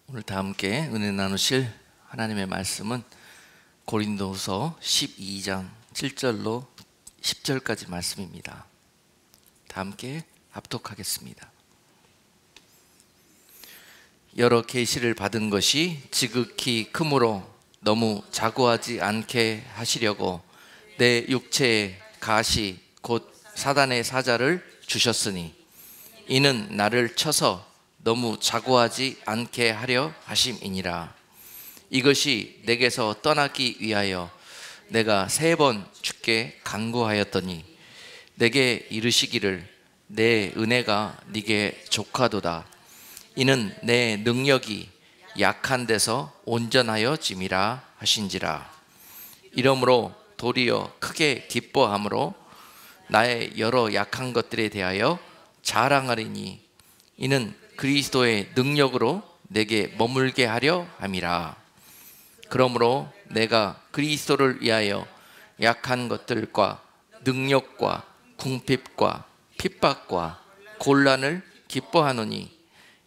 오늘 다 함께 은혜 나누실 하나님의 말씀은 고린도후서 12장 7절로 10절까지 말씀입니다. 다 함께 합독하겠습니다. 여러 계시를 받은 것이 지극히 크므로 너무 자고하지 않게 하시려고 내 육체에 가시 곧 사단의 사자를 주셨으니 이는 나를 쳐서 너무 자고하지 않게 하려 하심이니라. 이것이 내게서 떠나기 위하여 내가 3번 주께 간구하였더니 내게 이르시기를 내 은혜가 네게 족하도다. 이는 내 능력이 약한 데서 온전하여짐이라 하신지라. 이러므로 도리어 크게 기뻐함으로 나의 여러 약한 것들에 대하여 자랑하리니 이는 그리스도의 능력으로 내게 머물게 하려 함이라. 그러므로 내가 그리스도를 위하여 약한 것들과 능력과 궁핍과 핍박과 곤란을 기뻐하노니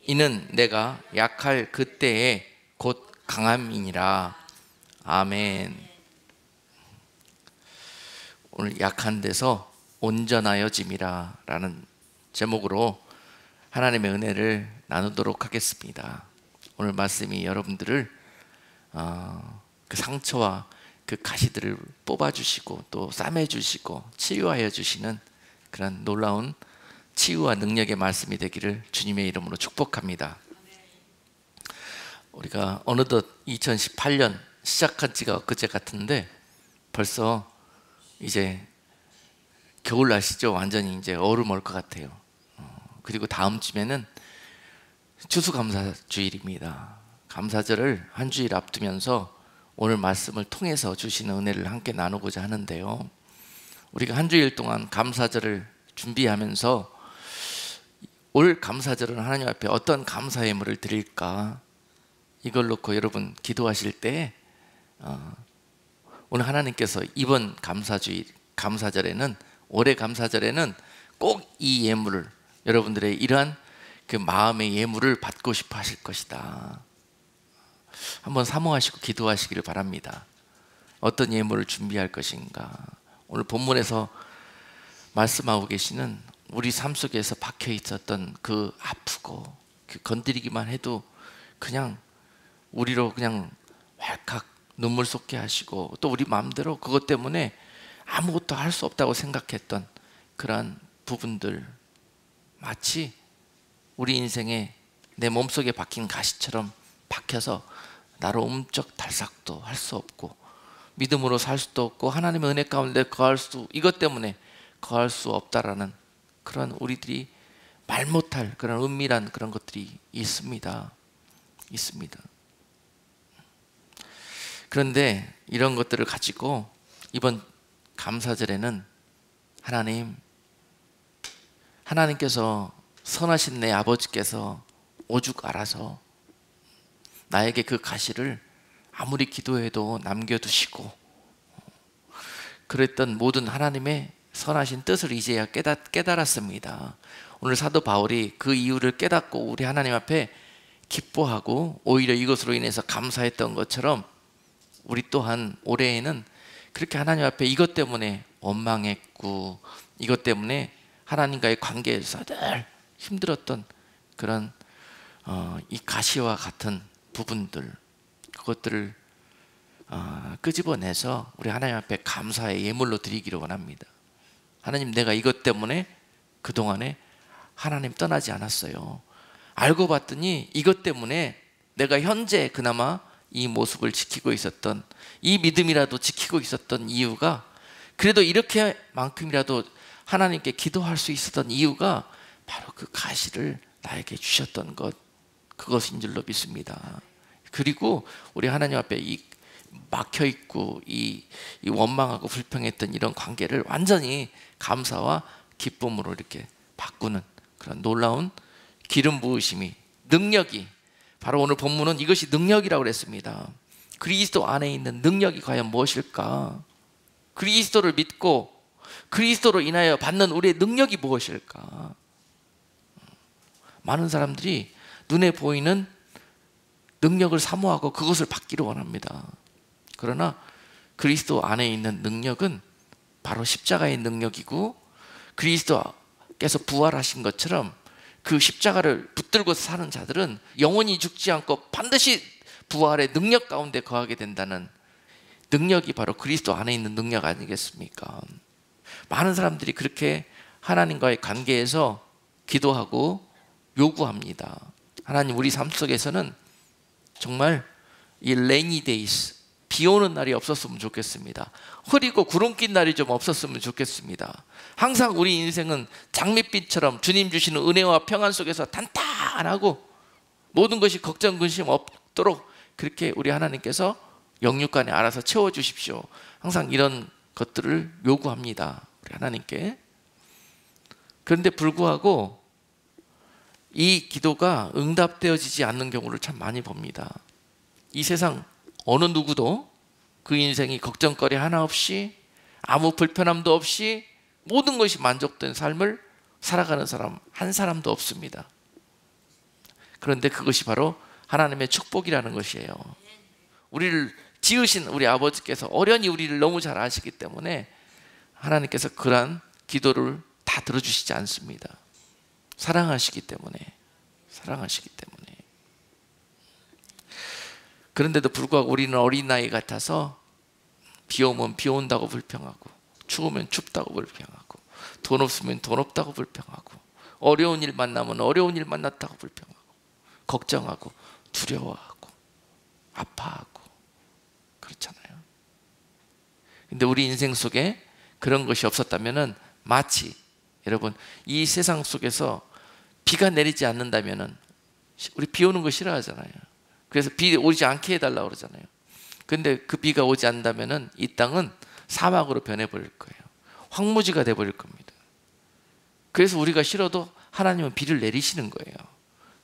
이는 내가 약할 그때에 곧 강함이니라. 아멘. 오늘 약한 데서 온전하여짐이라 라는 제목으로 하나님의 은혜를 나누도록 하겠습니다. 오늘 말씀이 여러분들을 그 상처와 그 가시들을 뽑아주시고 또 싸매주시고 치유하여 주시는 그런 놀라운 치유와 능력의 말씀이 되기를 주님의 이름으로 축복합니다. 우리가 어느덧 2018년 시작한 지가 엊그제 같은데 벌써 이제 겨울 날씨죠. 완전히 이제 얼음 올 것 같아요. 그리고 다음 주면은 추수감사주일입니다. 감사절을 한 주일 앞두면서 오늘 말씀을 통해서 주시는 은혜를 함께 나누고자 하는데요. 우리가 한 주일 동안 감사절을 준비하면서 올 감사절은 하나님 앞에 어떤 감사의 예물을 드릴까? 이걸 놓고 여러분 기도하실 때 오늘 하나님께서 이번 감사절에는 올해 감사절에는 꼭 이 예물을 여러분들의 이러한 그 마음의 예물을 받고 싶어 하실 것이다. 한번 사모하시고 기도하시기를 바랍니다. 어떤 예물을 준비할 것인가? 오늘 본문에서 말씀하고 계시는 우리 삶 속에서 박혀 있었던 그 아프고 그 건드리기만 해도 그냥 우리로 그냥 왈칵 눈물 쏟게 하시고 또 우리 마음대로 그것 때문에 아무것도 할 수 없다고 생각했던 그러한 부분들, 마치 우리 인생에 내 몸속에 박힌 가시처럼 박혀서 나로 움쩍달싹도 할 수 없고 믿음으로 살 수도 없고 하나님의 은혜 가운데 이것 때문에 거할 수 없다라는 그런 우리들이 말 못할 그런 은밀한 그런 것들이 있습니다. 그런데 이런 것들을 가지고 이번 감사절에는 하나님께서 선하신 내 아버지께서 오죽 알아서 나에게 그 가시를 아무리 기도해도 남겨두시고 그랬던 모든 하나님의 선하신 뜻을 이제야 깨달았습니다. 오늘 사도 바울이 그 이유를 깨닫고 우리 하나님 앞에 기뻐하고 오히려 이것으로 인해서 감사했던 것처럼 우리 또한 올해에는 그렇게 하나님 앞에 이것 때문에 원망했고 이것 때문에 하나님과의 관계에서 늘 힘들었던 그런 이 가시와 같은 부분들, 그것들을 끄집어내서 우리 하나님 앞에 감사의 예물로 드리기를 원합니다. 하나님, 내가 이것 때문에 그동안에 하나님 떠나지 않았어요. 알고 봤더니 이것 때문에 내가 현재 그나마 이 모습을 지키고 있었던, 이 믿음이라도 지키고 있었던 이유가, 그래도 이렇게만큼이라도 하나님께 기도할 수 있었던 이유가 바로 그 가시를 나에게 주셨던 것, 그것인 줄로 믿습니다. 그리고 우리 하나님 앞에 이 막혀있고 이 원망하고 불평했던 이런 관계를 완전히 감사와 기쁨으로 이렇게 바꾸는 그런 놀라운 기름 부으심이, 능력이, 바로 오늘 본문은 이것이 능력이라고 그랬습니다. 그리스도 안에 있는 능력이 과연 무엇일까? 그리스도를 믿고 그리스도로 인하여 받는 우리의 능력이 무엇일까? 많은 사람들이 눈에 보이는 능력을 사모하고 그것을 받기를 원합니다. 그러나 그리스도 안에 있는 능력은 바로 십자가의 능력이고, 그리스도께서 부활하신 것처럼 그 십자가를 붙들고 사는 자들은 영원히 죽지 않고 반드시 부활의 능력 가운데 거하게 된다는 능력이 바로 그리스도 안에 있는 능력 아니겠습니까? 많은 사람들이 그렇게 하나님과의 관계에서 기도하고 요구합니다. 하나님, 우리 삶 속에서는 정말 이 레이니 데이스, 비 오는 날이 없었으면 좋겠습니다. 흐리고 구름 낀 날이 좀 없었으면 좋겠습니다. 항상 우리 인생은 장밋빛처럼 주님 주시는 은혜와 평안 속에서 단단하고 모든 것이 걱정 근심 없도록 그렇게 우리 하나님께서 영육간에 알아서 채워주십시오. 항상 이런 것들을 요구합니다, 우리 하나님께. 그런데 불구하고 이 기도가 응답되어지지 않는 경우를 참 많이 봅니다. 이 세상 어느 누구도 그 인생이 걱정거리 하나 없이 아무 불편함도 없이 모든 것이 만족된 삶을 살아가는 사람 한 사람도 없습니다. 그런데 그것이 바로 하나님의 축복이라는 것이에요. 우리를 지으신 우리 아버지께서 어련히 우리를 너무 잘 아시기 때문에 하나님께서 그러한 기도를 다 들어주시지 않습니다. 사랑하시기 때문에. 그런데도 불구하고 우리는 어린아이 같아서 비 오면 비 온다고 불평하고, 추우면 춥다고 불평하고, 돈 없으면 돈 없다고 불평하고, 어려운 일 만나면 어려운 일 만났다고 불평하고, 걱정하고 두려워하고 아파하고 그렇잖아요. 근데 우리 인생 속에 그런 것이 없었다면은, 마치 여러분 이 세상 속에서 비가 내리지 않는다면은, 우리 비 오는 거 싫어하잖아요. 그래서 비 오지 않게 해달라고 그러잖아요. 근데 그 비가 오지 않는다면은 이 땅은 사막으로 변해버릴 거예요. 황무지가 돼버릴 겁니다. 그래서 우리가 싫어도 하나님은 비를 내리시는 거예요.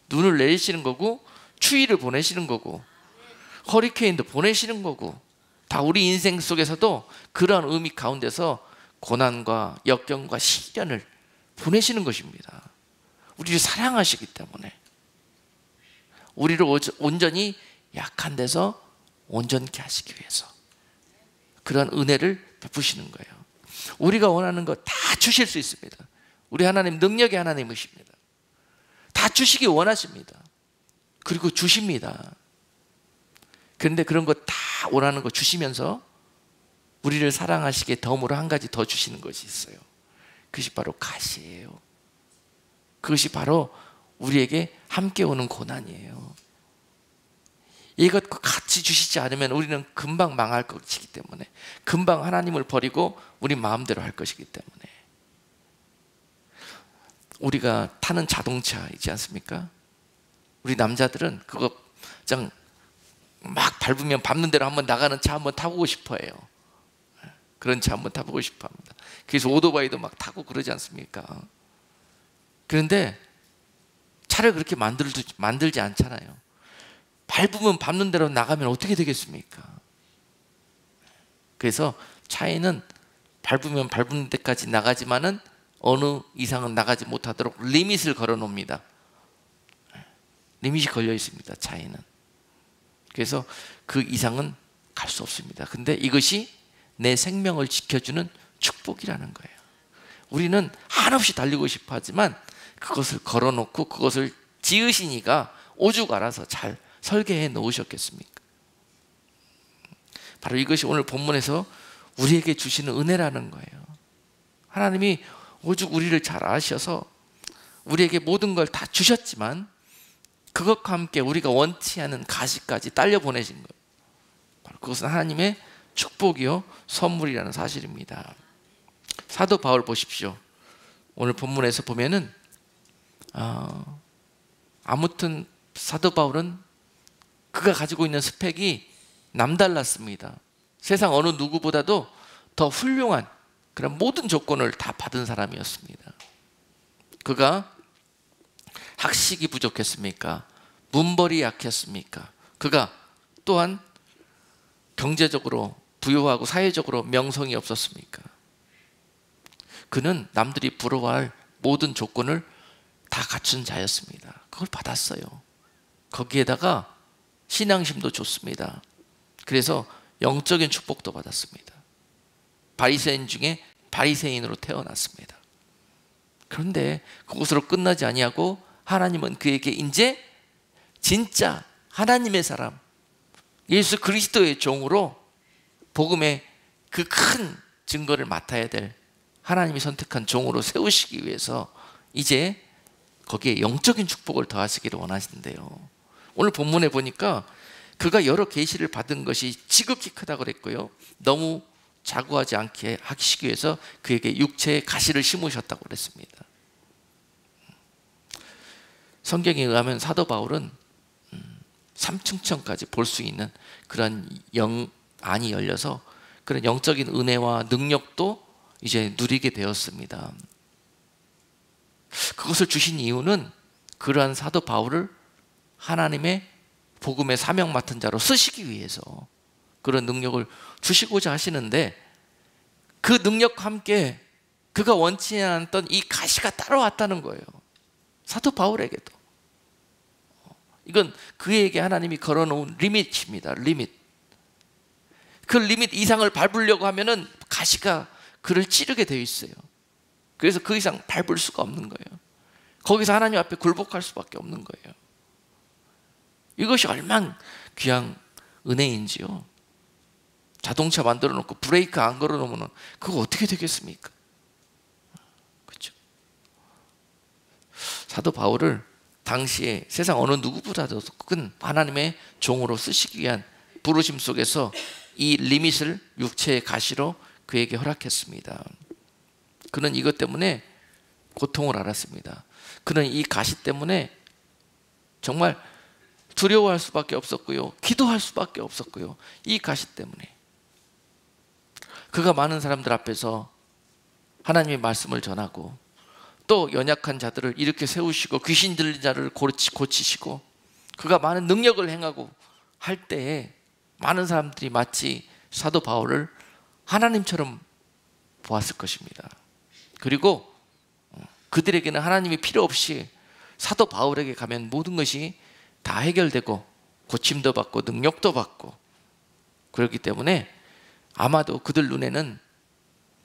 눈을 내리시는 거고, 추위를 보내시는 거고, 허리케인도 보내시는 거고, 다 우리 인생 속에서도 그러한 의미 가운데서 고난과 역경과 시련을 보내시는 것입니다. 우리를 사랑하시기 때문에, 우리를 온전히 약한 데서 온전케 하시기 위해서 그런 은혜를 베푸시는 거예요. 우리가 원하는 거 다 주실 수 있습니다. 우리 하나님 능력의 하나님이십니다. 다 주시기 원하십니다. 그리고 주십니다. 그런데 그런 거 다 원하는 거 주시면서 우리를 사랑하시기에 덤으로 한 가지 더 주시는 것이 있어요. 그것이 바로 가시예요. 그것이 바로 우리에게 함께 오는 고난이에요. 이것과 같이 주시지 않으면 우리는 금방 망할 것이기 때문에, 금방 하나님을 버리고 우리 마음대로 할 것이기 때문에. 우리가 타는 자동차 있지 않습니까? 우리 남자들은 그거 그냥 막 밟으면 밟는 대로 한번 나가는 차 한번 타보고 싶어 해요. 그런 차 한번 타보고 싶어 합니다. 그래서 오토바이도 막 타고 그러지 않습니까? 그런데 차를 그렇게 만들지 않잖아요. 밟으면 밟는 대로 나가면 어떻게 되겠습니까? 그래서 차에는 밟으면 밟는 데까지 나가지만은 어느 이상은 나가지 못하도록 리밋을 걸어 놓습니다. 리밋이 걸려 있습니다, 차에는. 그래서 그 이상은 갈 수 없습니다. 근데 이것이 내 생명을 지켜주는 축복이라는 거예요. 우리는 한없이 달리고 싶어 하지만 그것을 걸어 놓고 그것을 지으신 이가 오죽 알아서 잘 설계해 놓으셨겠습니까? 바로 이것이 오늘 본문에서 우리에게 주시는 은혜라는 거예요. 하나님이 오죽 우리를 잘 아셔서 우리에게 모든 걸 다 주셨지만 그것과 함께 우리가 원치 않은 가시까지 딸려 보내신 거예요. 바로 그것은 하나님의 축복이요 선물이라는 사실입니다. 사도 바울 보십시오. 오늘 본문에서 보면은 아무튼 사도 바울은 그가 가지고 있는 스펙이 남달랐습니다. 세상 어느 누구보다도 더 훌륭한 그런 모든 조건을 다 받은 사람이었습니다. 그가 학식이 부족했습니까? 문벌이 약했습니까? 그가 또한 경제적으로 부유하고 사회적으로 명성이 없었습니까? 그는 남들이 부러워할 모든 조건을 다 갖춘 자였습니다. 그걸 받았어요. 거기에다가 신앙심도 좋습니다. 그래서 영적인 축복도 받았습니다. 바리새인 중에 바리새인으로 태어났습니다. 그런데 그것으로 끝나지 아니하고 하나님은 그에게 이제 진짜 하나님의 사람, 예수 그리스도의 종으로 복음의 그 큰 증거를 맡아야 될 하나님이 선택한 종으로 세우시기 위해서 이제 거기에 영적인 축복을 더하시기를 원하시는데요. 오늘 본문에 보니까 그가 여러 계시를 받은 것이 지극히 크다고 그랬고요. 너무 자고하지 않게 하시기 위해서 그에게 육체의 가시를 심으셨다고 그랬습니다. 성경에 의하면 사도 바울은 삼층천까지 볼 수 있는 그런 안이 열려서 그런 영적인 은혜와 능력도 이제 누리게 되었습니다. 그것을 주신 이유는 그러한 사도 바울을 하나님의 복음의 사명 맡은 자로 쓰시기 위해서 그런 능력을 주시고자 하시는데, 그 능력과 함께 그가 원치 않았던 이 가시가 따라왔다는 거예요. 사도 바울에게도. 이건 그에게 하나님이 걸어놓은 리밋입니다. 리밋. 그 리밋 이상을 밟으려고 하면은 가시가 그를 찌르게 되어 있어요. 그래서 그 이상 밟을 수가 없는 거예요. 거기서 하나님 앞에 굴복할 수밖에 없는 거예요. 이것이 얼마나 귀한 은혜인지요. 자동차 만들어 놓고 브레이크 안 걸어 놓으면 그거 어떻게 되겠습니까? 그렇죠? 사도 바울을 당시에 세상 어느 누구보다도 큰 하나님의 종으로 쓰시기 위한 부르심 속에서 이 리밋을 육체의 가시로 그에게 허락했습니다. 그는 이것 때문에 고통을 알았습니다. 그는 이 가시 때문에 정말 두려워할 수밖에 없었고요, 기도할 수밖에 없었고요. 이 가시 때문에 그가 많은 사람들 앞에서 하나님의 말씀을 전하고 또 연약한 자들을 일으켜 세우시고 귀신 들린 자를 고치시고 그가 많은 능력을 행하고 할 때에 많은 사람들이 마치 사도 바울을 하나님처럼 보았을 것입니다. 그리고 그들에게는 하나님이 필요 없이 사도 바울에게 가면 모든 것이 다 해결되고 고침도 받고 능력도 받고, 그렇기 때문에 아마도 그들 눈에는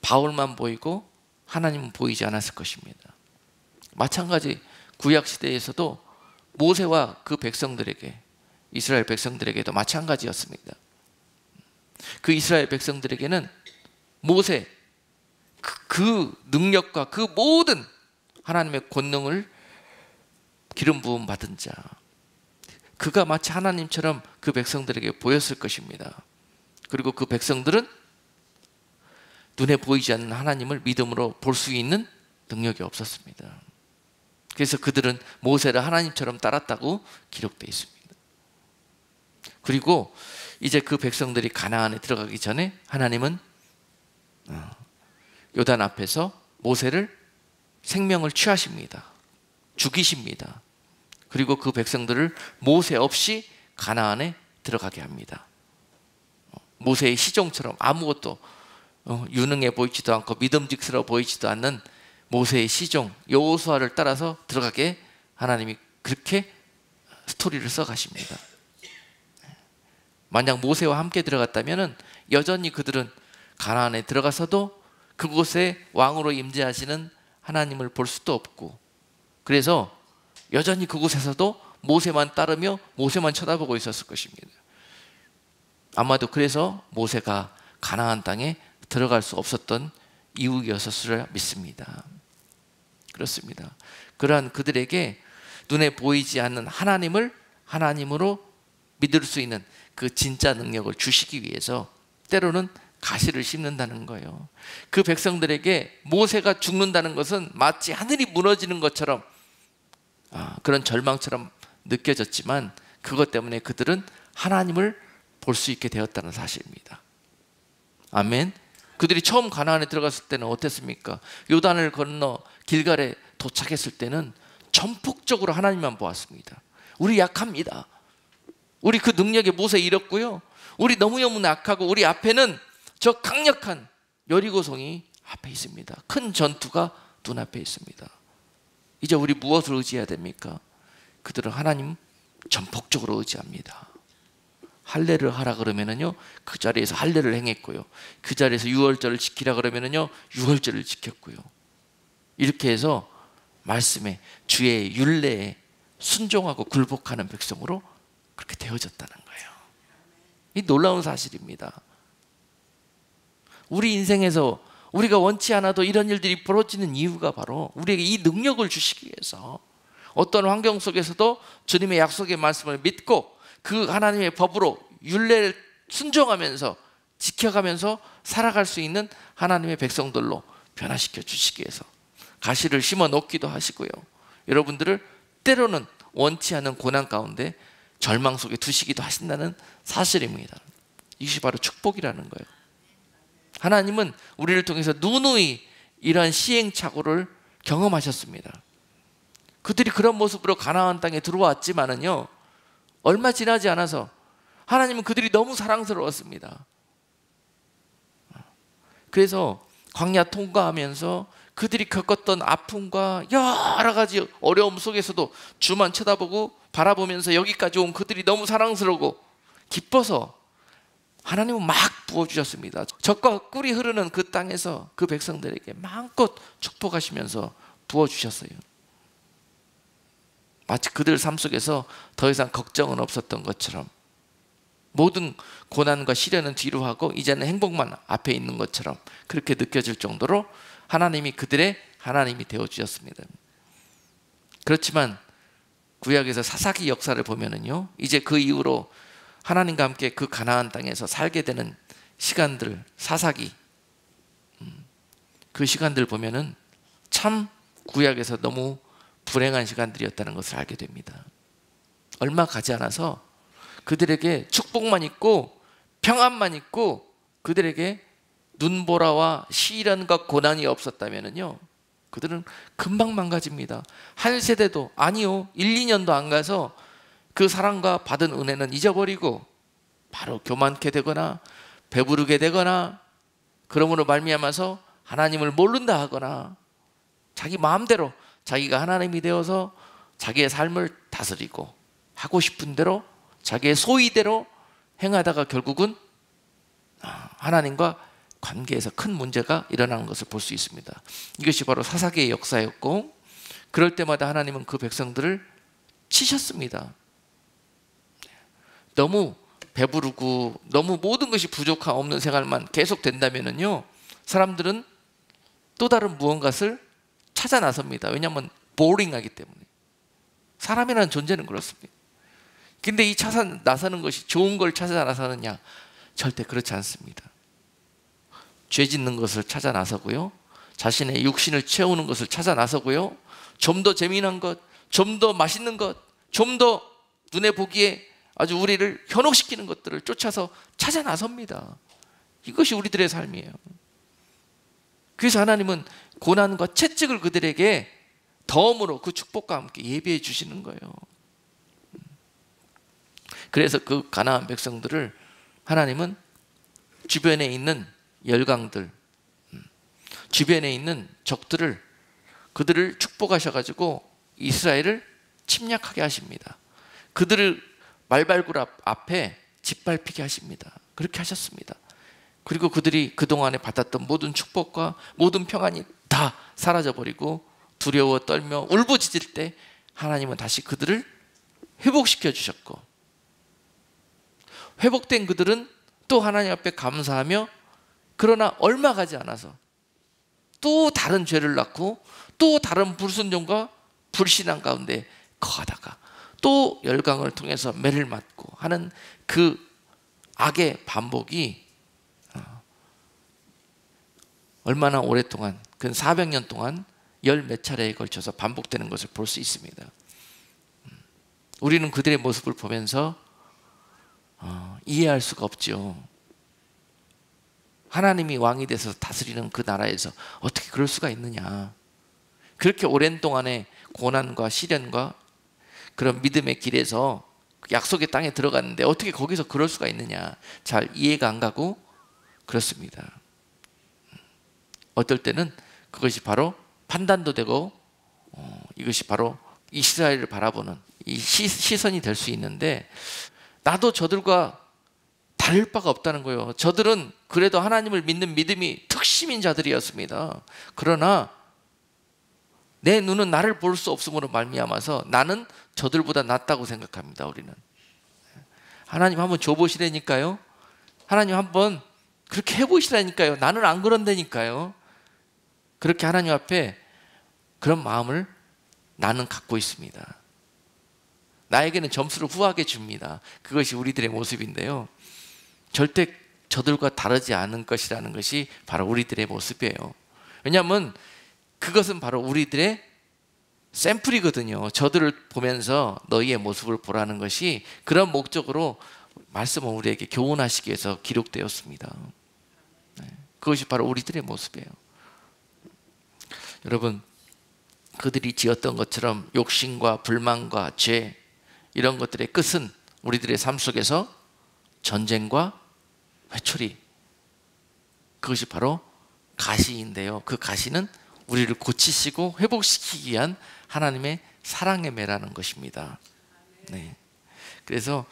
바울만 보이고 하나님은 보이지 않았을 것입니다. 마찬가지 구약시대에서도 모세와 그 백성들에게, 이스라엘 백성들에게도 마찬가지였습니다. 그 이스라엘 백성들에게는 모세, 그 능력과 그 모든 하나님의 권능을 기름 부음 받은 자, 그가 마치 하나님처럼 그 백성들에게 보였을 것입니다. 그리고 그 백성들은 눈에 보이지 않는 하나님을 믿음으로 볼 수 있는 능력이 없었습니다. 그래서 그들은 모세를 하나님처럼 따랐다고 기록되어 있습니다. 그리고 이제 그 백성들이 가나안에 들어가기 전에 하나님은 요단 앞에서 모세를 생명을 취하십니다. 죽이십니다. 그리고 그 백성들을 모세 없이 가나안에 들어가게 합니다. 모세의 시종처럼 아무것도 유능해 보이지도 않고 믿음직스러워 보이지도 않는 모세의 시종 여호수아를 따라서 들어가게 하나님이 그렇게 스토리를 써가십니다. 만약 모세와 함께 들어갔다면 여전히 그들은 가나안에 들어가서도 그곳에 왕으로 임재하시는 하나님을 볼 수도 없고, 그래서 여전히 그곳에서도 모세만 따르며 모세만 쳐다보고 있었을 것입니다. 아마도 그래서 모세가 가나안 땅에 들어갈 수 없었던 이유였었으리라 믿습니다. 그렇습니다. 그러한 그들에게 눈에 보이지 않는 하나님을 하나님으로 믿을 수 있는 그 진짜 능력을 주시기 위해서 때로는 가시를 심는다는 거예요. 그 백성들에게 모세가 죽는다는 것은 마치 하늘이 무너지는 것처럼 그런 절망처럼 느껴졌지만, 그것 때문에 그들은 하나님을 볼 수 있게 되었다는 사실입니다. 아멘. 그들이 처음 가나안에 들어갔을 때는 어땠습니까? 요단을 건너 길갈에 도착했을 때는 전폭적으로 하나님만 보았습니다. 우리 약합니다. 우리 그 능력에 모세 잃었고요, 우리 너무너무 약하고 우리 앞에는 저 강력한 여리고성이 앞에 있습니다. 큰 전투가 눈앞에 있습니다. 이제 우리 무엇을 의지해야 됩니까? 그들은 하나님 전폭적으로 의지합니다. 할례를 하라 그러면은요 그 자리에서 할례를 행했고요, 그 자리에서 유월절을 지키라 그러면은요 유월절을 지켰고요. 이렇게 해서 말씀에, 주의 율례에 순종하고 굴복하는 백성으로 그렇게 되어졌다는 거예요. 이 놀라운 사실입니다. 우리 인생에서 우리가 원치 않아도 이런 일들이 벌어지는 이유가 바로 우리에게 이 능력을 주시기 위해서, 어떤 환경 속에서도 주님의 약속의 말씀을 믿고 그 하나님의 법으로 율례를 순종하면서 지켜가면서 살아갈 수 있는 하나님의 백성들로 변화시켜 주시기 위해서 가시를 심어 놓기도 하시고요, 여러분들을 때로는 원치 않은 고난 가운데 절망 속에 두시기도 하신다는 사실입니다. 이것이 바로 축복이라는 거예요. 하나님은 우리를 통해서 누누이 이러한 시행착오를 경험하셨습니다. 그들이 그런 모습으로 가나안 땅에 들어왔지만은요 얼마 지나지 않아서 하나님은 그들이 너무 사랑스러웠습니다. 그래서 광야 통과하면서 그들이 겪었던 아픔과 여러 가지 어려움 속에서도 주만 쳐다보고 바라보면서 여기까지 온 그들이 너무 사랑스러우고 기뻐서 하나님은 막 부어주셨습니다. 젖과 꿀이 흐르는 그 땅에서 그 백성들에게 마음껏 축복하시면서 부어주셨어요. 마치 그들 삶 속에서 더 이상 걱정은 없었던 것처럼, 모든 고난과 시련은 뒤로 하고 이제는 행복만 앞에 있는 것처럼 그렇게 느껴질 정도로 하나님이 그들의 하나님이 되어주셨습니다. 그렇지만 구약에서 사사기 역사를 보면은요 이제 그 이후로 하나님과 함께 그 가나안 땅에서 살게 되는 시간들, 사사기 그 시간들 보면은 참 구약에서 너무 불행한 시간들이었다는 것을 알게 됩니다. 얼마 가지 않아서 그들에게 축복만 있고 평안만 있고 그들에게 눈보라와 시련과 고난이 없었다면요 그들은 금방 망가집니다. 한 세대도 아니요 1, 2년도 안 가서 그 사랑과 받은 은혜는 잊어버리고 바로 교만케 되거나 배부르게 되거나, 그러므로 말미암아서 하나님을 모른다 하거나 자기 마음대로 자기가 하나님이 되어서 자기의 삶을 다스리고 하고 싶은 대로 자기의 소의대로 행하다가 결국은 하나님과 관계에서 큰 문제가 일어나는 것을 볼 수 있습니다. 이것이 바로 사사기의 역사였고, 그럴 때마다 하나님은 그 백성들을 치셨습니다. 너무 배부르고 너무 모든 것이 부족함 없는 생활만 계속 된다면요 사람들은 또 다른 무언가를 찾아 나섭니다. 왜냐하면 보링하기 때문에. 사람이라는 존재는 그렇습니다. 근데 이 찾아 나서는 것이 좋은 걸 찾아 나서느냐? 절대 그렇지 않습니다. 죄 짓는 것을 찾아 나서고요, 자신의 육신을 채우는 것을 찾아 나서고요, 좀 더 재미난 것, 좀 더 맛있는 것, 좀 더 눈에 보기에 아주 우리를 현혹시키는 것들을 쫓아서 찾아 나섭니다. 이것이 우리들의 삶이에요. 그래서 하나님은 고난과 채찍을 그들에게 덤으로 그 축복과 함께 예비해 주시는 거예요. 그래서 그 가나안 백성들을 하나님은 주변에 있는 열강들, 주변에 있는 적들을, 그들을 축복하셔가지고 이스라엘을 침략하게 하십니다. 그들을 말발굽 앞에 짓밟히게 하십니다. 그렇게 하셨습니다. 그리고 그들이 그동안에 받았던 모든 축복과 모든 평안이 다 사라져버리고 두려워 떨며 울부짖을 때 하나님은 다시 그들을 회복시켜 주셨고, 회복된 그들은 또 하나님 앞에 감사하며, 그러나 얼마 가지 않아서 또 다른 죄를 낳고 또 다른 불순종과 불신앙 가운데 거하다가 또 열강을 통해서 매를 맞고 하는 그 악의 반복이 얼마나 오랫동안, 근 400년 동안 열 몇 차례에 걸쳐서 반복되는 것을 볼 수 있습니다. 우리는 그들의 모습을 보면서 이해할 수가 없죠. 하나님이 왕이 돼서 다스리는 그 나라에서 어떻게 그럴 수가 있느냐. 그렇게 오랜 동안의 고난과 시련과 그런 믿음의 길에서 약속의 땅에 들어갔는데 어떻게 거기서 그럴 수가 있느냐. 잘 이해가 안 가고 그렇습니다. 어떨 때는 그것이 바로 판단도 되고 이것이 바로 이스라엘을 바라보는 이 시선이 될 수 있는데, 나도 저들과 다를 바가 없다는 거예요. 저들은 그래도 하나님을 믿는 믿음이 특심인 자들이었습니다. 그러나 내 눈은 나를 볼 수 없음으로 말미암아서 나는 저들보다 낫다고 생각합니다. 우리는 하나님 한번 줘보시라니까요. 하나님 한번 그렇게 해보시라니까요. 나는 안 그런다니까요. 그렇게 하나님 앞에 그런 마음을 나는 갖고 있습니다. 나에게는 점수를 후하게 줍니다. 그것이 우리들의 모습인데요, 절대 저들과 다르지 않은 것이라는 것이 바로 우리들의 모습이에요. 왜냐하면 그것은 바로 우리들의 샘플이거든요. 저들을 보면서 너희의 모습을 보라는 것이 그런 목적으로 말씀은 우리에게 교훈하시기 위해서 기록되었습니다. 그것이 바로 우리들의 모습이에요. 여러분, 그들이 지었던 것처럼 욕심과 불만과 죄, 이런 것들의 끝은 우리들의 삶 속에서 전쟁과 회초리, 그것이 바로 가시인데요, 그 가시는 우리를 고치시고 회복시키기 위한 하나님의 사랑의 매라는 것입니다. 네. 그래서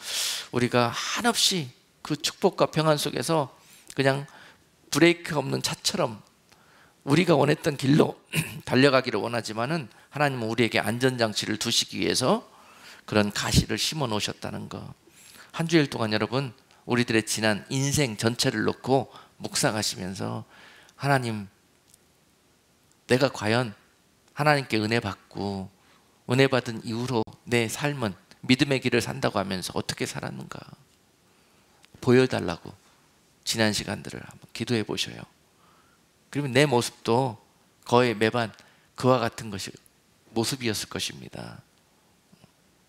우리가 한없이 그 축복과 평안 속에서 그냥 브레이크 없는 차처럼 우리가 원했던 길로 달려가기를 원하지만은 하나님은 우리에게 안전장치를 두시기 위해서 그런 가시를 심어 놓으셨다는 거. 한 주일 동안 여러분, 우리들의 지난 인생 전체를 놓고 묵상하시면서 하나님, 내가 과연 하나님께 은혜 받고 은혜 받은 이후로 내 삶은 믿음의 길을 산다고 하면서 어떻게 살았는가 보여달라고 지난 시간들을 한번 기도해 보셔요. 그러면 내 모습도 거의 매번 그와 같은 것이 모습이었을 것입니다.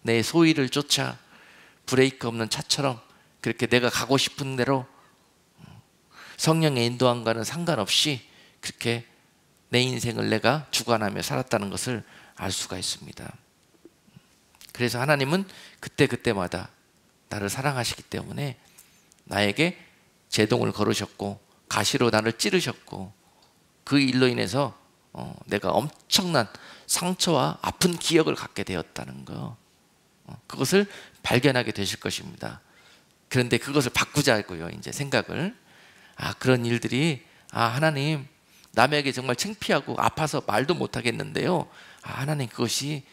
내 소위를 쫓아 브레이크 없는 차처럼 그렇게 내가 가고 싶은 대로 성령의 인도함과는 상관없이 그렇게 내 인생을 내가 주관하며 살았다는 것을 알 수가 있습니다. 그래서 하나님은 그때그때마다 나를 사랑하시기 때문에 나에게 제동을 걸으셨고 가시로 나를 찌르셨고 그 일로 인해서 내가 엄청난 상처와 아픈 기억을 갖게 되었다는 거, 그것을 발견하게 되실 것입니다. 그런데 그것을 바꾸자고요. 이제 생각을, 그런 일들이 하나님, 남에게 정말 창피하고 아파서 말도 못하겠는데요, 하나님, 그것이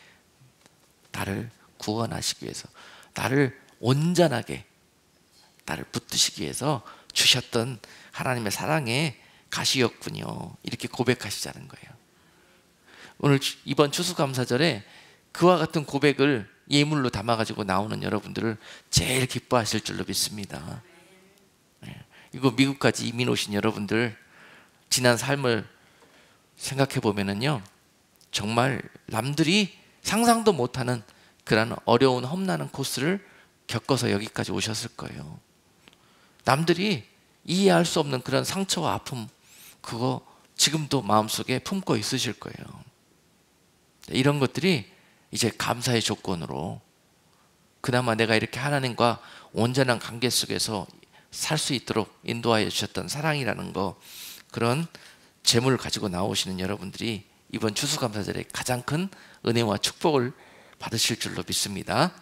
나를 구원하시기 위해서, 나를 온전하게 나를 붙드시기 위해서 주셨던 하나님의 사랑의 가시였군요. 이렇게 고백하시자는 거예요. 오늘 이번 추수감사절에 그와 같은 고백을 예물로 담아가지고 나오는 여러분들을 제일 기뻐하실 줄로 믿습니다. 이거 미국까지 이민 오신 여러분들 지난 삶을 생각해 보면은요, 정말 남들이 상상도 못하는 그런 어려운 험난한 코스를 겪어서 여기까지 오셨을 거예요. 남들이 이해할 수 없는 그런 상처와 아픔, 그거 지금도 마음속에 품고 있으실 거예요. 이런 것들이 이제 감사의 조건으로 그나마 내가 이렇게 하나님과 온전한 관계 속에서 살 수 있도록 인도하여 주셨던 사랑이라는 거, 그런 재물을 가지고 나오시는 여러분들이 이번 추수감사절에 가장 큰 은혜와 축복을 받으실 줄로 믿습니다.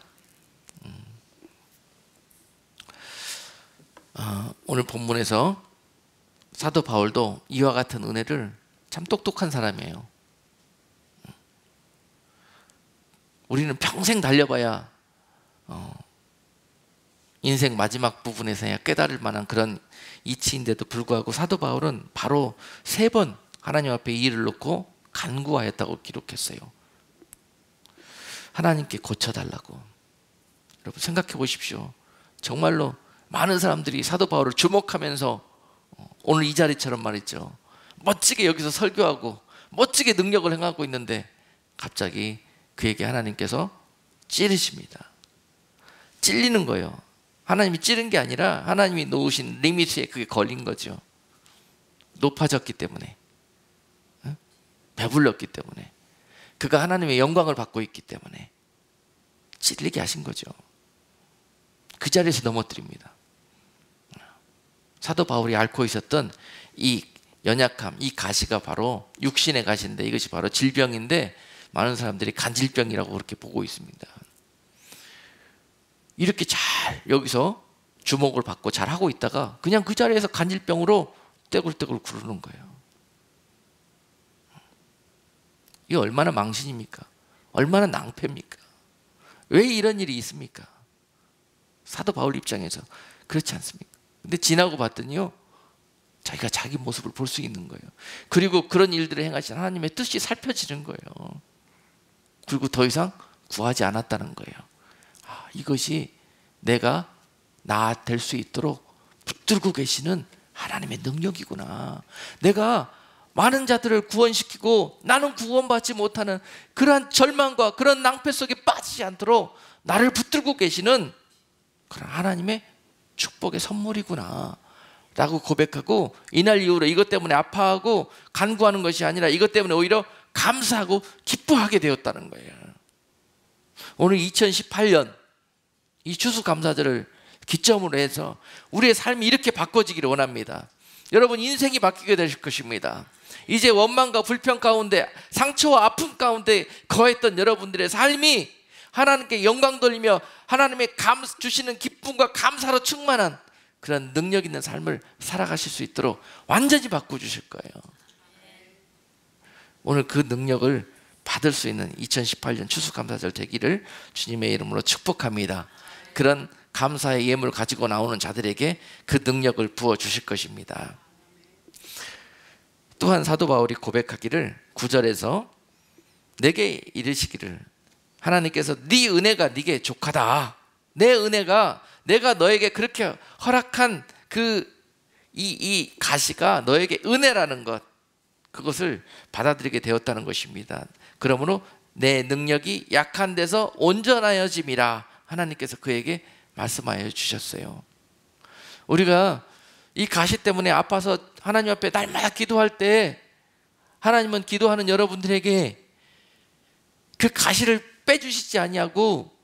오늘 본문에서 사도 바울도 이와 같은 은혜를, 참 똑똑한 사람이에요. 우리는 평생 달려봐야 인생 마지막 부분에서야 깨달을 만한 그런 이치인데도 불구하고 사도 바울은 바로 3번 하나님 앞에 이 일을 놓고 간구하였다고 기록했어요. 하나님께 고쳐달라고. 여러분 생각해 보십시오. 정말로 많은 사람들이 사도 바울을 주목하면서 오늘 이 자리처럼 말이죠, 멋지게 여기서 설교하고 멋지게 능력을 행하고 있는데 갑자기 그에게 하나님께서 찌르십니다. 찔리는 거예요. 하나님이 찌른 게 아니라 하나님이 놓으신 리미트에 그게 걸린 거죠. 높아졌기 때문에, 배불렀기 때문에, 그가 하나님의 영광을 받고 있기 때문에 찔리게 하신 거죠. 그 자리에서 넘어뜨립니다. 사도 바울이 앓고 있었던 이 연약함, 이 가시가 바로 육신의 가시인데 이것이 바로 질병인데 많은 사람들이 간질병이라고 그렇게 보고 있습니다. 이렇게 잘 여기서 주목을 받고 잘하고 있다가 그냥 그 자리에서 간질병으로 떼굴떼굴 구르는 거예요. 이게 얼마나 망신입니까? 얼마나 낭패입니까? 왜 이런 일이 있습니까? 사도 바울 입장에서 그렇지 않습니까? 근데 지나고 봤더니요, 자기가 자기 모습을 볼 수 있는 거예요. 그리고 그런 일들을 행하신 하나님의 뜻이 살펴지는 거예요. 그리고 더 이상 구하지 않았다는 거예요. 아, 이것이 내가 나 될 수 있도록 붙들고 계시는 하나님의 능력이구나. 내가 많은 자들을 구원시키고 나는 구원받지 못하는 그러한 절망과 그런 낭패 속에 빠지지 않도록 나를 붙들고 계시는 그런 하나님의 축복의 선물이구나 라고 고백하고, 이날 이후로 이것 때문에 아파하고 간구하는 것이 아니라 이것 때문에 오히려 감사하고 기뻐하게 되었다는 거예요. 오늘 2018년 이 추수감사절을 기점으로 해서 우리의 삶이 이렇게 바꿔지기를 원합니다. 여러분, 인생이 바뀌게 되실 것입니다. 이제 원망과 불평 가운데, 상처와 아픔 가운데 거했던 여러분들의 삶이 하나님께 영광 돌리며 하나님의 주시는 기쁨과 감사로 충만한 그런 능력 있는 삶을 살아가실 수 있도록 완전히 바꿔주실 거예요. 오늘 그 능력을 받을 수 있는 2018년 추수감사절 되기를 주님의 이름으로 축복합니다. 그런 감사의 예물을 가지고 나오는 자들에게 그 능력을 부어주실 것입니다. 또한 사도 바울이 고백하기를 9절에서 내게 이르시기를, 하나님께서 네 은혜가 네게 족하다. 내 은혜가, 내가 너에게 그렇게 허락한 이 가시가 너에게 은혜라는 것, 그것을 받아들이게 되었다는 것입니다. 그러므로 내 능력이 약한 데서 온전하여짐이라 하나님께서 그에게 말씀하여 주셨어요. 우리가 이 가시 때문에 아파서 하나님 앞에 날마다 기도할 때, 하나님은 기도하는 여러분들에게 그 가시를 빼주시지 아니하고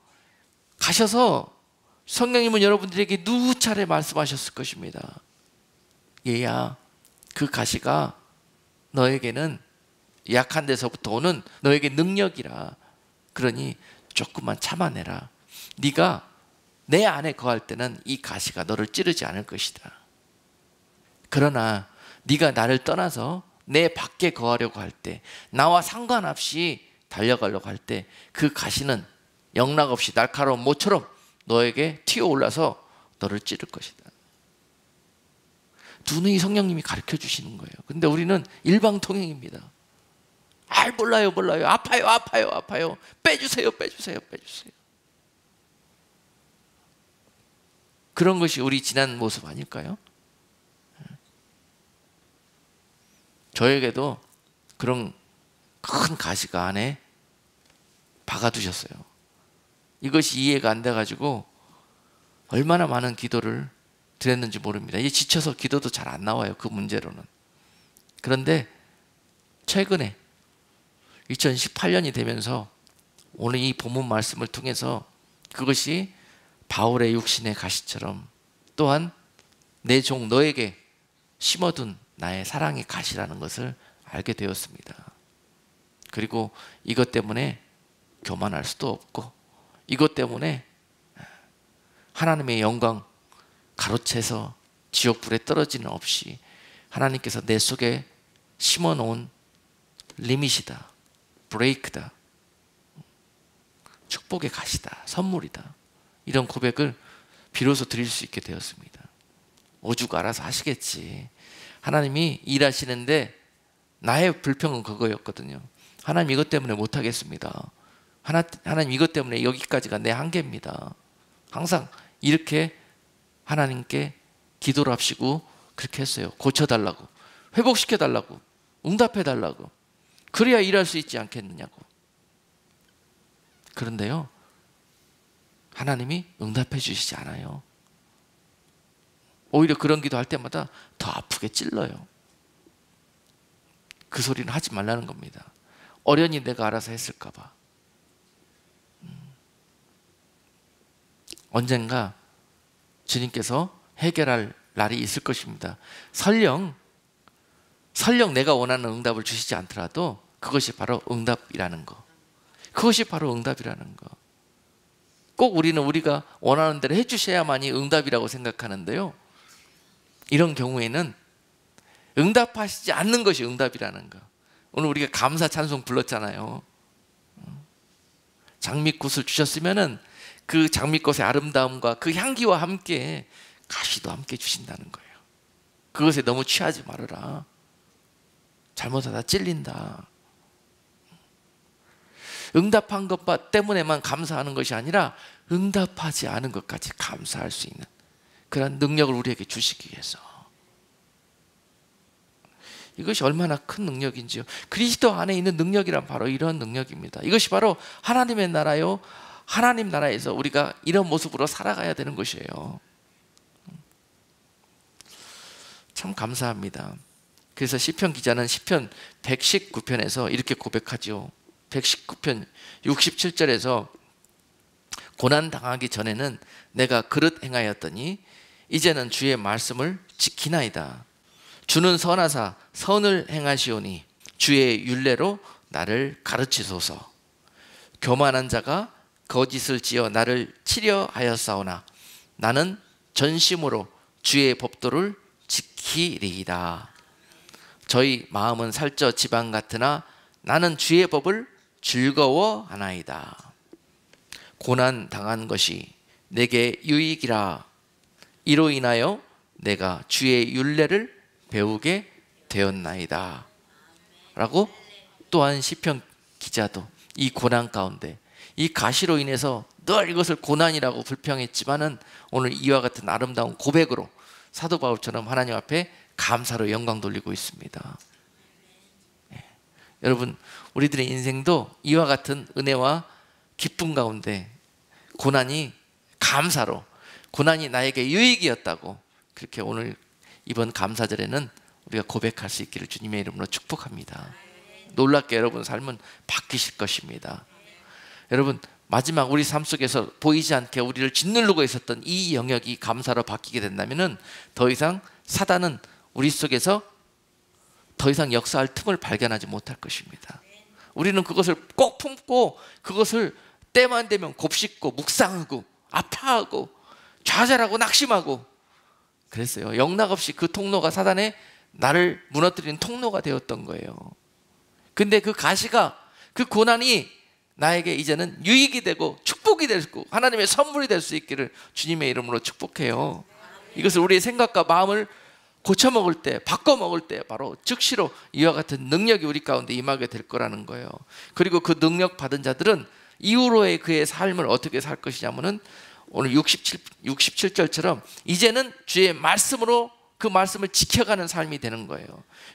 가셔서 성령님은 여러분들에게 누차례 말씀하셨을 것입니다. 얘야, 그 가시가 너에게는 약한 데서부터 오는 너에게 능력이라. 그러니 조금만 참아내라. 네가 내 안에 거할 때는 이 가시가 너를 찌르지 않을 것이다. 그러나 네가 나를 떠나서 내 밖에 거하려고 할 때, 나와 상관없이 달려가려고 할 때 그 가시는 영락없이 날카로운 모처럼 너에게 튀어올라서 너를 찌를 것이다. 누누이 성령님이 가르쳐 주시는 거예요. 근데 우리는 일방통행입니다. 몰라요, 아파요. 빼주세요. 그런 것이 우리 지난 모습 아닐까요? 저에게도 그런 큰 가시가 안에 박아두셨어요. 이것이 이해가 안 돼가지고 얼마나 많은 기도를 드렸는지 모릅니다. 이게 지쳐서 기도도 잘 안 나와요, 그 문제로는. 그런데 최근에 2018년이 되면서 오늘 이 본문 말씀을 통해서 그것이 바울의 육신의 가시처럼 또한 내 종 너에게 심어둔 나의 사랑의 가시라는 것을 알게 되었습니다. 그리고 이것 때문에 교만할 수도 없고, 이것 때문에 하나님의 영광 가로채서 지옥불에 떨어지는 없이 하나님께서 내 속에 심어놓은 리밋이다, 브레이크다, 축복의 가시다, 선물이다, 이런 고백을 비로소 드릴 수 있게 되었습니다. 오죽 알아서 하시겠지. 하나님이 일하시는데 나의 불평은 그거였거든요. 하나님 이것 때문에 못하겠습니다. 하나님 이것 때문에 여기까지가 내 한계입니다. 항상 이렇게 하나님께 기도를 합시고 그렇게 했어요. 고쳐달라고, 회복시켜달라고, 응답해달라고. 그래야 일할 수 있지 않겠느냐고. 그런데요, 하나님이 응답해 주시지 않아요. 오히려 그런 기도할 때마다 더 아프게 찔러요. 그 소리는 하지 말라는 겁니다. 어련히 내가 알아서 했을까 봐. 언젠가 주님께서 해결할 날이 있을 것입니다. 설령 내가 원하는 응답을 주시지 않더라도 그것이 바로 응답이라는 거. 그것이 바로 응답이라는 거. 꼭 우리는 우리가 원하는 대로 해주셔야만이 응답이라고 생각하는데요, 이런 경우에는 응답하시지 않는 것이 응답이라는 거. 오늘 우리가 감사 찬송 불렀잖아요. 장미꽃을 주셨으면은 그 장미꽃의 아름다움과 그 향기와 함께 가시도 함께 주신다는 거예요. 그것에 너무 취하지 말아라. 잘못하다 찔린다. 응답한 것 때문에만 감사하는 것이 아니라 응답하지 않은 것까지 감사할 수 있는 그런 능력을 우리에게 주시기 위해서. 이것이 얼마나 큰 능력인지요. 그리스도 안에 있는 능력이란 바로 이런 능력입니다. 이것이 바로 하나님의 나라요, 하나님 나라에서 우리가 이런 모습으로 살아가야 되는 것이에요. 참 감사합니다. 그래서 시편 기자는 시편 119편에서 이렇게 고백하죠. 119편 67절에서 고난당하기 전에는 내가 그릇 행하였더니 이제는 주의 말씀을 지키나이다. 주는 선하사 선을 행하시오니 주의 율례로 나를 가르치소서. 교만한 자가 거짓을 지어 나를 치려하였사오나 나는 전심으로 주의 법도를 지키리이다. 저희 마음은 살쪄 지방 같으나 나는 주의 법을 즐거워하나이다. 고난 당한 것이 내게 유익이라. 이로 인하여 내가 주의 율례를 배우게 되었나이다. 라고 또한 시편 기자도 이 고난 가운데, 이 가시로 인해서 늘 이것을 고난이라고 불평했지만은 오늘 이와 같은 아름다운 고백으로 사도 바울처럼 하나님 앞에 감사로 영광 돌리고 있습니다. 여러분, 우리들의 인생도 이와 같은 은혜와 기쁨 가운데 고난이 감사로, 고난이 나에게 유익이었다고 그렇게 오늘 이번 감사절에는 우리가 고백할 수 있기를 주님의 이름으로 축복합니다. 놀랍게 여러분 삶은 바뀌실 것입니다. 여러분, 마지막 우리 삶 속에서 보이지 않게 우리를 짓누르고 있었던 이 영역이 감사로 바뀌게 된다면 더 이상 사단은 우리 속에서 더 이상 역사할 틈을 발견하지 못할 것입니다. 우리는 그것을 꼭 품고 그것을 때만 되면 곱씹고 묵상하고 아파하고 좌절하고 낙심하고 그랬어요. 영락없이 그 통로가 사단의 나를 무너뜨리는 통로가 되었던 거예요. 근데 그 가시가, 그 고난이 나에게 이제는 유익이 되고 축복이 되고 하나님의 선물이 될 수 있기를 주님의 이름으로 축복해요. 이것을 우리의 생각과 마음을 고쳐먹을 때, 바꿔먹을 때 바로 즉시로 이와 같은 능력이 우리 가운데 임하게 될 거라는 거예요. 그리고 그 능력 받은 자들은 이후로의 그의 삶을 어떻게 살 것이냐면은 오늘 67절처럼 이제는 주의 말씀으로 그 말씀을 지켜가는 삶이 되는 거예요.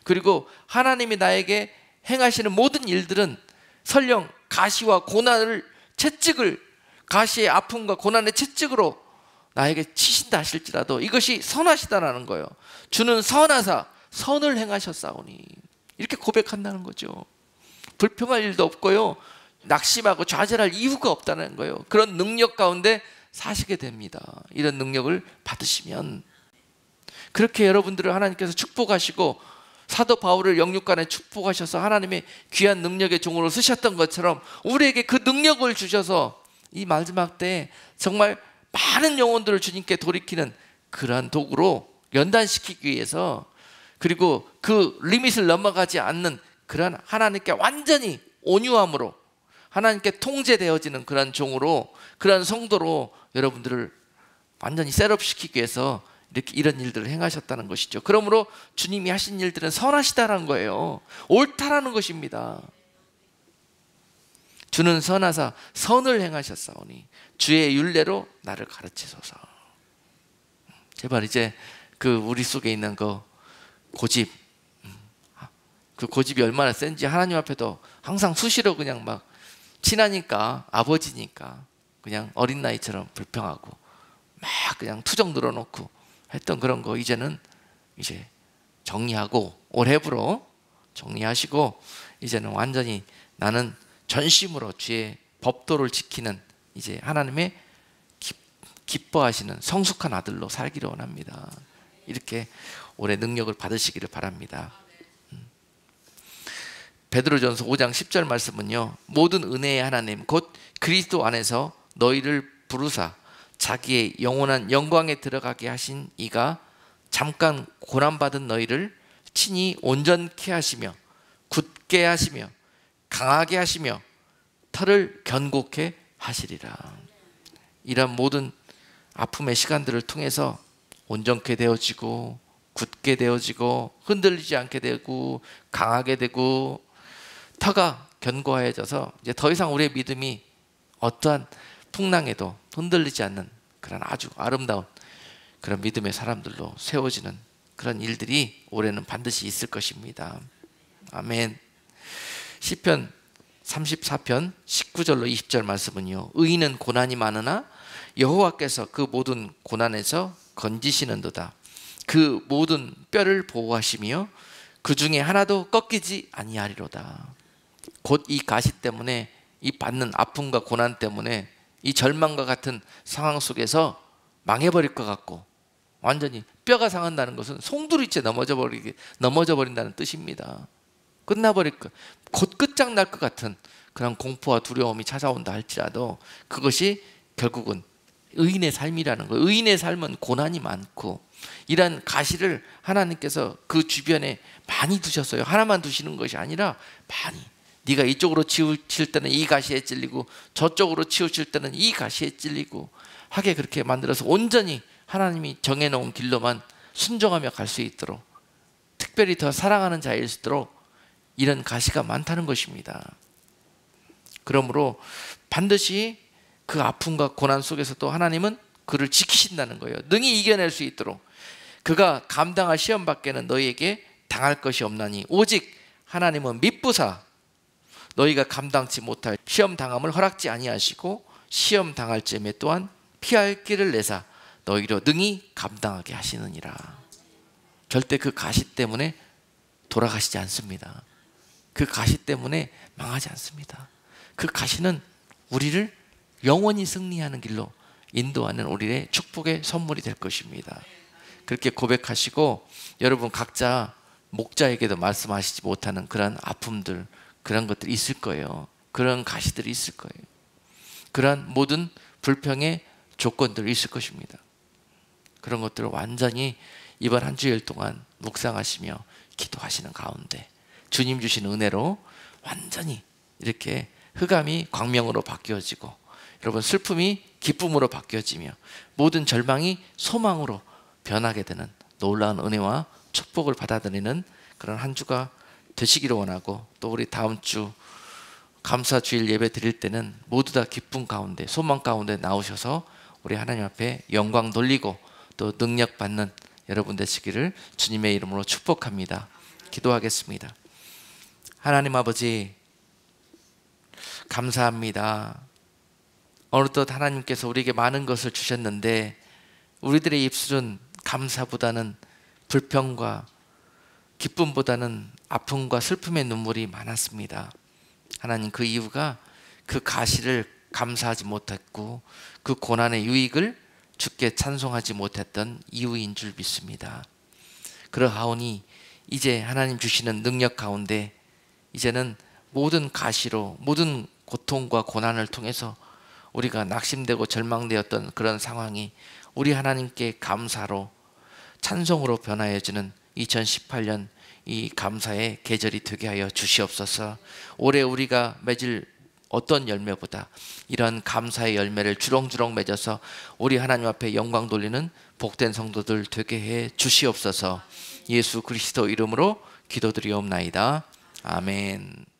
그리고 하나님이 나에게 행하시는 모든 일들은 설령 가시와 고난을 채찍을, 가시의 아픔과 고난의 채찍으로 나에게 치신다 하실지라도 이것이 선하시다라는 거예요. 주는 선하사 선을 행하셨사오니, 이렇게 고백한다는 거죠. 불평할 일도 없고요, 낙심하고 좌절할 이유가 없다는 거예요. 그런 능력 가운데 사시게 됩니다. 이런 능력을 받으시면. 그렇게 여러분들을 하나님께서 축복하시고 사도 바울을 영육간에 축복하셔서 하나님의 귀한 능력의 종으로 쓰셨던 것처럼 우리에게 그 능력을 주셔서 이 마지막 때에 정말 많은 영혼들을 주님께 돌이키는 그러한 도구로 연단시키기 위해서, 그리고 그 리밋을 넘어가지 않는 그러한 하나님께 완전히 온유함으로 하나님께 통제되어지는 그러한 종으로, 그러한 성도로 여러분들을 완전히 셋업시키기 위해서 이렇게 이런 일들을 행하셨다는 것이죠. 그러므로 주님이 하신 일들은 선하시다라는 거예요. 옳다라는 것입니다. 주는 선하사 선을 행하셨사오니 주의 율례로 나를 가르치소서. 제발 이제 그 우리 속에 있는 그 고집, 그 고집이 얼마나 센지 하나님 앞에도 항상 수시로 그냥 막 친하니까, 아버지니까 그냥 어린 나이처럼 불평하고 막 그냥 투정 늘어놓고 했던 그런 거 이제는 이제 정리하고 올해부로 정리하시고 이제는 완전히 나는 전심으로 주의 법도를 지키는 이제 하나님의 기뻐하시는 성숙한 아들로 살기를 원합니다. 이렇게 올해 능력을 받으시기를 바랍니다. 베드로전서 5장 10절 말씀은요, 모든 은혜의 하나님 곧 그리스도 안에서 너희를 부르사 자기의 영원한 영광에 들어가게 하신 이가 잠깐 고난받은 너희를 친히 온전케 하시며 굳게 하시며 강하게 하시며 털을 견고케 하시리라. 이런 모든 아픔의 시간들을 통해서 온전케 되어지고 굳게 되어지고 흔들리지 않게 되고 강하게 되고 터가 견고해져서 이제 더 이상 우리의 믿음이 어떠한 풍랑에도 흔들리지 않는 그런 아주 아름다운 그런 믿음의 사람들로 세워지는 그런 일들이 올해는 반드시 있을 것입니다. 아멘. 시편 34편 19절로 20절 말씀은요, 의인은 고난이 많으나 여호와께서 그 모든 고난에서 건지시는도다. 그 모든 뼈를 보호하시며 그 중에 하나도 꺾이지 아니하리로다. 곧 이 가시 때문에, 이 받는 아픔과 고난 때문에 이 절망과 같은 상황 속에서 망해버릴 것 같고, 완전히 뼈가 상한다는 것은 송두리째 넘어져 버린다는 뜻입니다. 끝나버릴 것, 곧 끝장날 것 같은 그런 공포와 두려움이 찾아온다 할지라도 그것이 결국은 의인의 삶이라는 거예요. 의인의 삶은 고난이 많고, 이런 가시를 하나님께서 그 주변에 많이 두셨어요. 하나만 두시는 것이 아니라 많이. 네가 이쪽으로 치우칠 때는 이 가시에 찔리고 저쪽으로 치우칠 때는 이 가시에 찔리고 하게 그렇게 만들어서 온전히 하나님이 정해놓은 길로만 순종하며 갈 수 있도록, 특별히 더 사랑하는 자일수록 이런 가시가 많다는 것입니다. 그러므로 반드시 그 아픔과 고난 속에서도 하나님은 그를 지키신다는 거예요. 능히 이겨낼 수 있도록. 그가 감당할 시험 밖에는 너희에게 당할 것이 없나니 오직 하나님은 미쁘사 너희가 감당치 못할 시험 당함을 허락지 아니하시고 시험 당할 쯤에 또한 피할 길을 내사 너희로 능히 감당하게 하시느니라. 절대 그 가시 때문에 돌아가시지 않습니다. 그 가시 때문에 망하지 않습니다. 그 가시는 우리를 영원히 승리하는 길로 인도하는 우리의 축복의 선물이 될 것입니다. 그렇게 고백하시고 여러분 각자 목자에게도 말씀하시지 못하는 그런 아픔들, 그런 것들이 있을 거예요. 그런 가시들이 있을 거예요. 그러한 모든 불평의 조건들이 있을 것입니다. 그런 것들을 완전히 이번 한 주일 동안 묵상하시며 기도하시는 가운데 주님 주신 은혜로 완전히 이렇게 흑암이 광명으로 바뀌어지고, 여러분 슬픔이 기쁨으로 바뀌어지며 모든 절망이 소망으로 변하게 되는 놀라운 은혜와 축복을 받아들이는 그런 한 주가 되시기를 원하고, 또 우리 다음 주 감사 주일 예배 드릴 때는 모두 다 기쁨 가운데 소망 가운데 나오셔서 우리 하나님 앞에 영광 돌리고 또 능력 받는 여러분 되시기를 주님의 이름으로 축복합니다. 기도하겠습니다. 하나님 아버지, 감사합니다. 어느덧 하나님께서 우리에게 많은 것을 주셨는데 우리들의 입술은 감사보다는 불평과 기쁨보다는 아픔과 슬픔의 눈물이 많았습니다. 하나님, 그 이유가 그 가시를 감사하지 못했고 그 고난의 유익을 주께 찬송하지 못했던 이유인 줄 믿습니다. 그러하오니 이제 하나님 주시는 능력 가운데 이제는 모든 가시로, 모든 고통과 고난을 통해서 우리가 낙심되고 절망되었던 그런 상황이 우리 하나님께 감사로, 찬송으로 변하여지는 2018년 이 감사의 계절이 되게 하여 주시옵소서. 올해 우리가 맺을 어떤 열매보다 이런 감사의 열매를 주렁주렁 맺어서 우리 하나님 앞에 영광 돌리는 복된 성도들 되게 해 주시옵소서. 예수 그리스도 이름으로 기도드리옵나이다. 아멘.